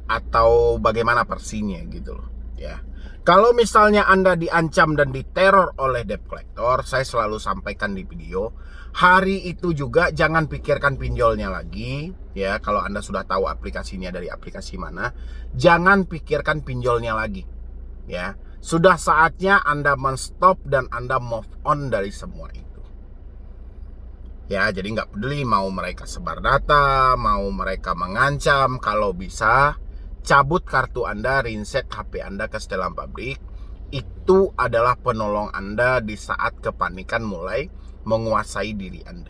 atau bagaimana versinya gitu loh ya. Kalau misalnya Anda diancam dan diteror oleh debt collector, saya selalu sampaikan di video, hari itu juga jangan pikirkan pinjolnya lagi ya. Kalau Anda sudah tahu aplikasinya dari aplikasi mana, jangan pikirkan pinjolnya lagi ya. Sudah saatnya Anda men-stop dan Anda move on dari semua itu ya. Jadi nggak peduli mau mereka sebar data, mau mereka mengancam, kalau bisa cabut kartu Anda, reset HP Anda ke setelan pabrik. Itu adalah penolong Anda di saat kepanikan mulai menguasai diri Anda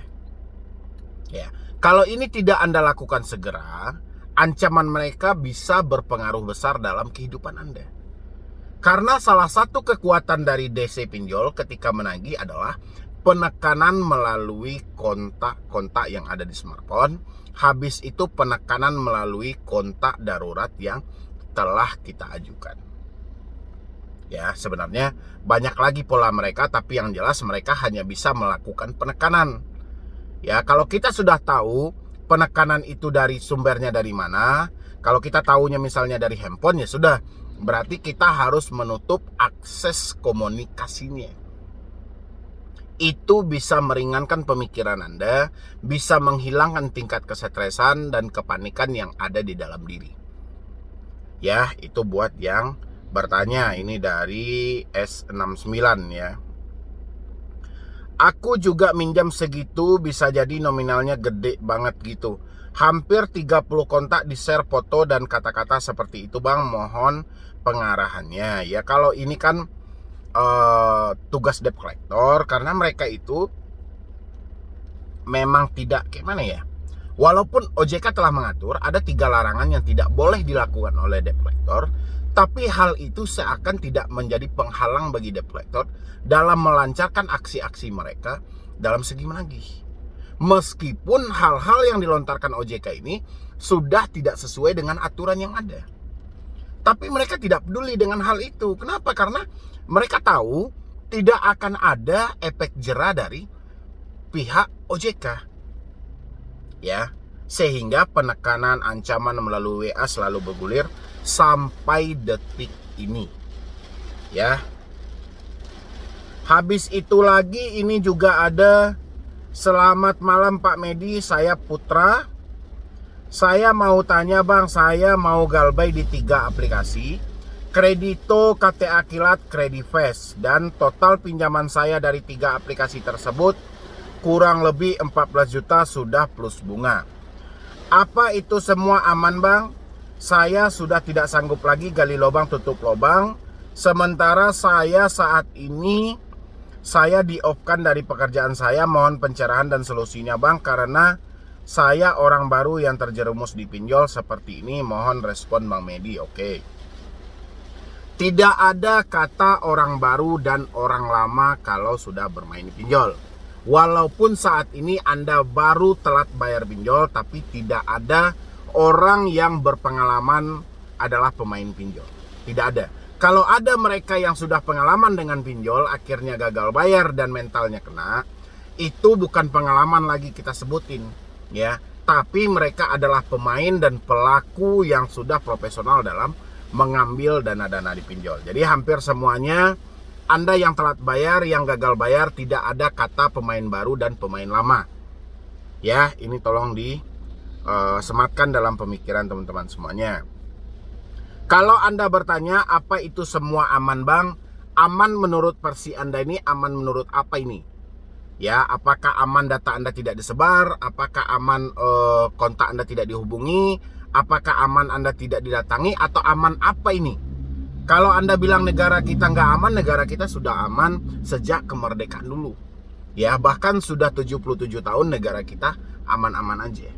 ya. Kalau ini tidak Anda lakukan segera, ancaman mereka bisa berpengaruh besar dalam kehidupan Anda. Karena salah satu kekuatan dari DC pinjol ketika menagih adalah penekanan melalui kontak-kontak yang ada di smartphone. Habis itu penekanan melalui kontak darurat yang telah kita ajukan. Ya, sebenarnya banyak lagi pola mereka, tapi yang jelas mereka hanya bisa melakukan penekanan. Ya, kalau kita sudah tahu penekanan itu dari sumbernya dari mana, kalau kita tahunya misalnya dari handphone, ya sudah, berarti kita harus menutup akses komunikasinya. Itu bisa meringankan pemikiran Anda, bisa menghilangkan tingkat kesetresan dan kepanikan yang ada di dalam diri. Ya, itu buat yang bertanya. Ini dari S69 ya. Aku juga minjam segitu, bisa jadi nominalnya gede banget gitu. Hampir 30 kontak di-share foto dan kata-kata seperti itu bang, mohon pengarahannya. Ya kalau ini kan tugas debt collector, karena mereka itu memang tidak kayak mana ya. Walaupun OJK telah mengatur ada 3 larangan yang tidak boleh dilakukan oleh debt collector, tapi hal itu seakan tidak menjadi penghalang bagi debt collector dalam melancarkan aksi-aksi mereka dalam segi menagih. Meskipun hal-hal yang dilontarkan OJK ini sudah tidak sesuai dengan aturan yang ada, tapi mereka tidak peduli dengan hal itu. Kenapa? Karena mereka tahu tidak akan ada efek jera dari pihak OJK. Ya, sehingga penekanan ancaman melalui WA selalu bergulir sampai detik ini. Ya. Habis itu lagi ini juga ada, selamat malam Pak Medi, saya Putra. Saya mau tanya bang, saya mau galbay di 3 aplikasi, Kredito, KTA Kilat, Kredivest, dan total pinjaman saya dari 3 aplikasi tersebut kurang lebih 14 juta sudah plus bunga. Apa itu semua aman bang? Saya sudah tidak sanggup lagi gali lubang tutup lubang. Sementara saya saat ini saya di-off-kan dari pekerjaan saya. Mohon pencerahan dan solusinya bang, karena saya orang baru yang terjerumus di pinjol seperti ini. Mohon respon Bang Medi. Oke. Tidak ada kata orang baru dan orang lama kalau sudah bermain di pinjol. Walaupun saat ini Anda baru telat bayar pinjol, tapi tidak ada orang yang berpengalaman adalah pemain pinjol. Tidak ada. Kalau ada mereka yang sudah pengalaman dengan pinjol, akhirnya gagal bayar dan mentalnya kena, itu bukan pengalaman lagi kita sebutin, ya. Tapi mereka adalah pemain dan pelaku yang sudah profesional dalam mengambil dana-dana di pinjol. Jadi hampir semuanya Anda yang telat bayar, yang gagal bayar, tidak ada kata pemain baru dan pemain lama. Ya, ini tolong disematkan dalam pemikiran teman-teman semuanya. Kalau Anda bertanya apa itu semua aman bang? Aman menurut versi Anda ini aman menurut apa ini? Ya, apakah aman data Anda tidak disebar? Apakah aman kontak Anda tidak dihubungi? Apakah aman Anda tidak didatangi? Atau aman apa ini? Kalau Anda bilang negara kita nggak aman, negara kita sudah aman sejak kemerdekaan dulu. Ya, bahkan sudah 77 tahun negara kita aman-aman aja.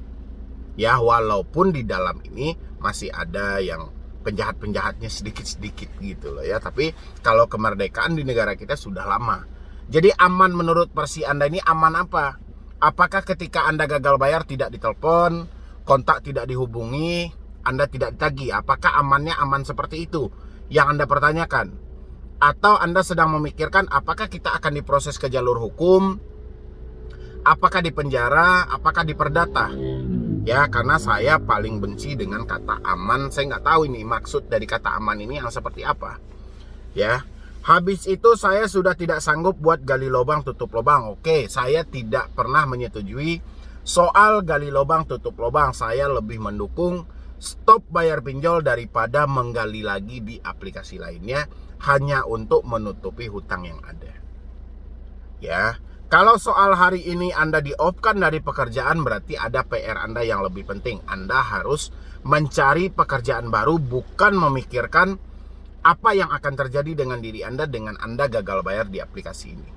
Ya, walaupun di dalam ini masih ada yang penjahat-penjahatnya sedikit-sedikit gitu loh ya. Tapi kalau kemerdekaan di negara kita sudah lama. Jadi aman menurut versi Anda ini aman apa? Apakah ketika Anda gagal bayar tidak ditelepon, kontak tidak dihubungi, Anda tidak ditagih? Apakah amannya aman seperti itu yang Anda pertanyakan? Atau Anda sedang memikirkan apakah kita akan diproses ke jalur hukum? Apakah di penjara? Apakah diperdata? Ya, karena saya paling benci dengan kata aman. Saya nggak tahu ini maksud dari kata aman ini yang seperti apa. Ya, habis itu saya sudah tidak sanggup buat gali lubang tutup lubang. Oke, saya tidak pernah menyetujui soal gali lubang tutup lubang. Saya lebih mendukung stop bayar pinjol daripada menggali lagi di aplikasi lainnya hanya untuk menutupi hutang yang ada. Ya, kalau soal hari ini Anda di-off-kan dari pekerjaan, berarti ada PR Anda yang lebih penting. Anda harus mencari pekerjaan baru, bukan memikirkan apa yang akan terjadi dengan diri Anda dengan Anda gagal bayar di aplikasi ini.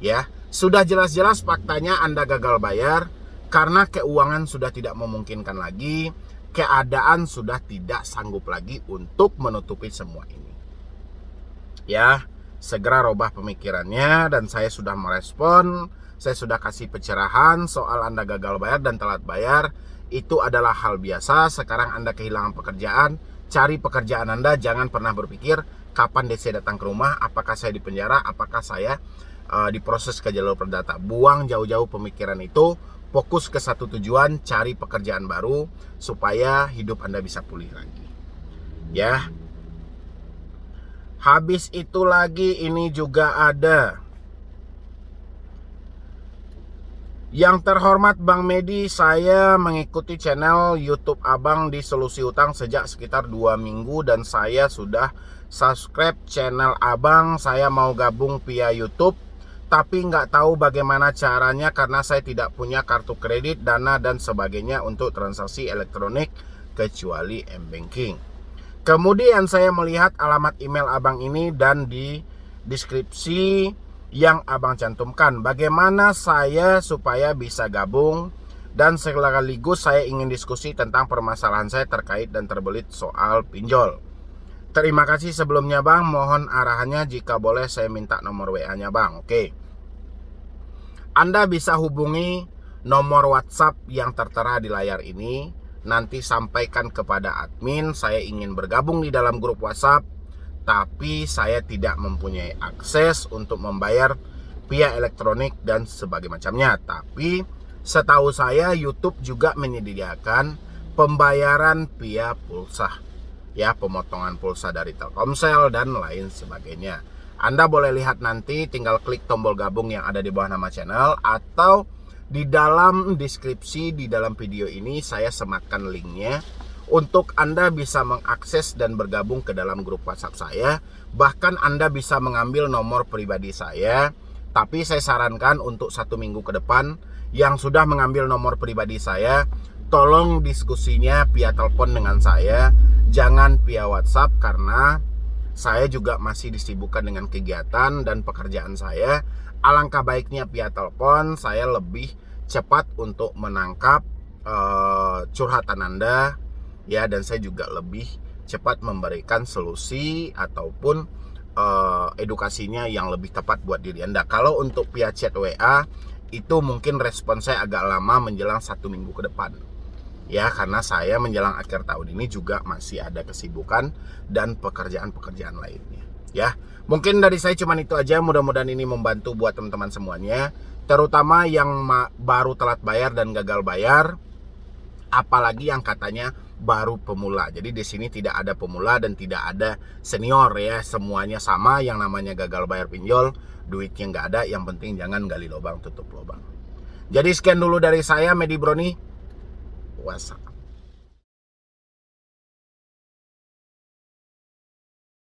Ya, sudah jelas-jelas faktanya Anda gagal bayar karena keuangan sudah tidak memungkinkan lagi, keadaan sudah tidak sanggup lagi untuk menutupi semua ini. Ya, segera rubah pemikirannya, dan saya sudah merespon, saya sudah kasih pencerahan soal Anda gagal bayar dan telat bayar. Itu adalah hal biasa. Sekarang Anda kehilangan pekerjaan, cari pekerjaan Anda. Jangan pernah berpikir kapan DC datang ke rumah, apakah saya di penjara, apakah saya diproses ke jalur perdata. Buang jauh-jauh pemikiran itu, fokus ke satu tujuan, cari pekerjaan baru supaya hidup Anda bisa pulih lagi. Ya. Habis itu lagi ini juga ada. Yang terhormat Bang Medi, saya mengikuti channel YouTube Abang di Solusi Utang sejak sekitar 2 minggu dan saya sudah subscribe channel Abang. Saya mau gabung via YouTube, tapi nggak tahu bagaimana caranya karena saya tidak punya kartu kredit, dana dan sebagainya untuk transaksi elektronik kecuali M-Banking. Kemudian saya melihat alamat email Abang ini dan di deskripsi yang Abang cantumkan. Bagaimana saya supaya bisa gabung, dan sekaligus saya ingin diskusi tentang permasalahan saya terkait dan terbelit soal pinjol. Terima kasih sebelumnya Bang, mohon arahannya jika boleh saya minta nomor WA-nya Bang. Oke. Anda bisa hubungi nomor WhatsApp yang tertera di layar ini. Nanti sampaikan kepada admin, saya ingin bergabung di dalam grup WhatsApp, tapi saya tidak mempunyai akses untuk membayar via elektronik dan sebagainya macamnya. Tapi setahu saya YouTube juga menyediakan pembayaran via pulsa. Ya, pemotongan pulsa dari Telkomsel dan lain sebagainya. Anda boleh lihat nanti, tinggal klik tombol gabung yang ada di bawah nama channel, atau di dalam deskripsi di dalam video ini saya sematkan linknya untuk Anda bisa mengakses dan bergabung ke dalam grup WhatsApp saya. Bahkan Anda bisa mengambil nomor pribadi saya, tapi saya sarankan untuk 1 minggu ke depan yang sudah mengambil nomor pribadi saya, tolong diskusinya via telepon dengan saya, jangan via WhatsApp, karena saya juga masih disibukkan dengan kegiatan dan pekerjaan saya. Alangkah baiknya via telepon, saya lebih cepat untuk menangkap curhatan Anda, ya, dan saya juga lebih cepat memberikan solusi ataupun edukasinya yang lebih tepat buat diri Anda. Kalau untuk via chat WA itu mungkin respon saya agak lama menjelang 1 minggu ke depan. Ya, karena saya menjelang akhir tahun ini juga masih ada kesibukan dan pekerjaan-pekerjaan lainnya. Ya, mungkin dari saya cuma itu aja. Mudah-mudahan ini membantu buat teman-teman semuanya, terutama yang baru telat bayar dan gagal bayar, apalagi yang katanya baru pemula. Jadi di sini tidak ada pemula dan tidak ada senior ya, semuanya sama. Yang namanya gagal bayar pinjol, duitnya nggak ada, yang penting jangan gali lubang tutup lubang. Jadi sekian dulu dari saya, Medi Broni. WhatsApp.